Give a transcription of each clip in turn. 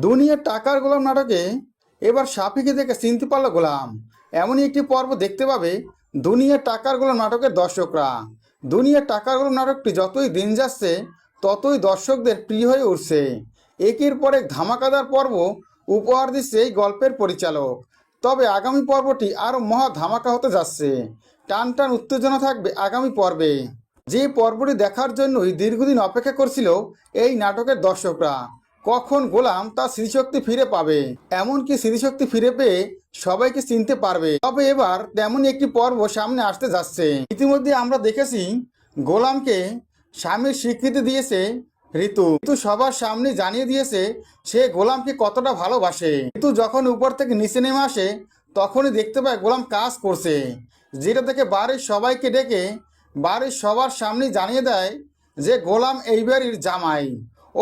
দুনিয়ার টাকার গোলাম নাটকে এবার সাফিকে দেখে চিনতে পারল গোলাম। এমনই একটি পর্ব দেখতে পাবে দুনিয়ার টাকার গোলাম নাটকের দর্শকরা। দুনিয়ার টাকার গোলাম নাটকটি যতই দিন যাচ্ছে ততই দর্শকদের প্রিয় হয়ে উঠছে। একের পর এক ধামাকাদার পর্ব উপহার দিচ্ছে এই গল্পের পরিচালক। তবে আগামী পর্বটি আরও মহা ধামাকা হতে যাচ্ছে। টান টান উত্তেজনা থাকবে আগামী পর্বে। যে পর্বটি দেখার জন্যই দীর্ঘদিন অপেক্ষা করছিল এই নাটকের দর্শকরা। কখন গোলাম তার স্মৃতিশক্তি ফিরে পাবে, এমনকি স্মৃতিশক্তি ফিরে পেয়ে সবাইকে চিনতে পারবে। তবে এবার তেমনই একটি পর্ব সামনে আসতে যাচ্ছে। ইতিমধ্যে আমরা দেখেছি গোলামকে স্বামীর স্বীকৃতি দিয়েছে ঋতু। ঋতু সবার সামনে জানিয়ে দিয়েছে সে গোলামকে কতটা ভালোবাসে। ঋতু যখন উপর থেকে নিচে নেমে আসে তখনই দেখতে পায় গোলাম কাজ করছে, যেটা থেকে বাড়ির সবাইকে ডেকে বাড়ির সবার সামনে জানিয়ে দেয় যে গোলাম এই বাড়ির জামাই।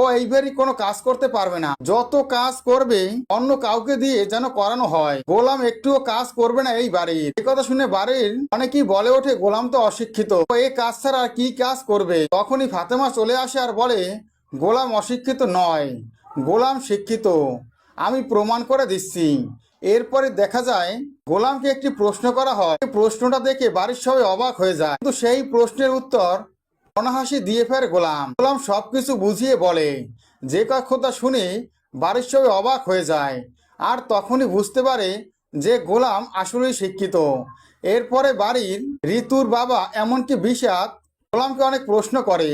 ও এই বাড়ি কোনো কাজ করতে পারবে না, যত কাজ করবে অন্য কাউকে দিয়ে যেন করানো হয়। গোলাম একটুও কাজ করবে না এই বাড়ির। এই কথা শুনে বাড়ির অনেকেই বলে ওঠে গোলাম তো অশিক্ষিত, এই কাজ ছাড়া আর কি কাজ করবে। তখনই ফাতেমা চলে আসে আর বলে গোলাম অশিক্ষিত নয়, গোলাম শিক্ষিত, আমি প্রমাণ করে দিচ্ছি। এরপরে দেখা যায় গোলামকে একটি প্রশ্ন করা হয়। প্রশ্নটা দেখে বাড়ির সবাই অবাক হয়ে যায়, কিন্তু সেই প্রশ্নের উত্তর অনাহাসি দিয়ে ফের গোলাম। গোলাম সবকিছু বুঝিয়ে বলে, যে কথা শুনে বাড়ির সবাই অবাক হয়ে যায়। আর তখনই বুঝতে পারে যে গোলাম আসলেই শিক্ষিত। এরপরে বাড়ির ঋতুর বাবা এমনকি বিষাদ গোলামকে অনেক প্রশ্ন করে,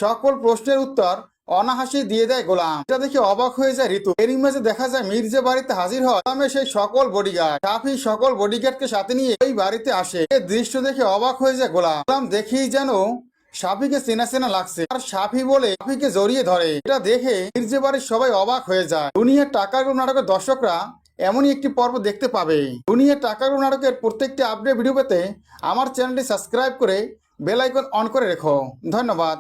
সকল প্রশ্নের উত্তর অনাহাসি দিয়ে দেয় গোলাম। এটা দেখে অবাক হয়ে যায় ঋতু। এর মাঝে দেখা যায় মির্জা বাড়িতে হাজির হয় গোলামের সেই সকল বডিগার্ড। সাফি সকল বডিগার্ডকে সাথে নিয়ে এই বাড়িতে আসে। এই দৃশ্য দেখে অবাক হয়ে যায় গোলাম। গোলাম দেখেই যেন সাফিকে চেনা চেনা লাগছে, আর সাফি বলে সাফিকে জড়িয়ে ধরে। এটা দেখে মির্জা বাড়ির সবাই অবাক হয়ে যায়। দুনিয়ার টাকার গোলাম নাটকের দর্শকরা এমনই একটি পর্ব দেখতে পাবে। দুনিয়ার টাকার গোলাম নাটকের প্রত্যেকটি আপডেট ভিডিও পেতে আমার চ্যানেলটি সাবস্ক্রাইব করে বেল আইকন অন করে রেখো। ধন্যবাদ।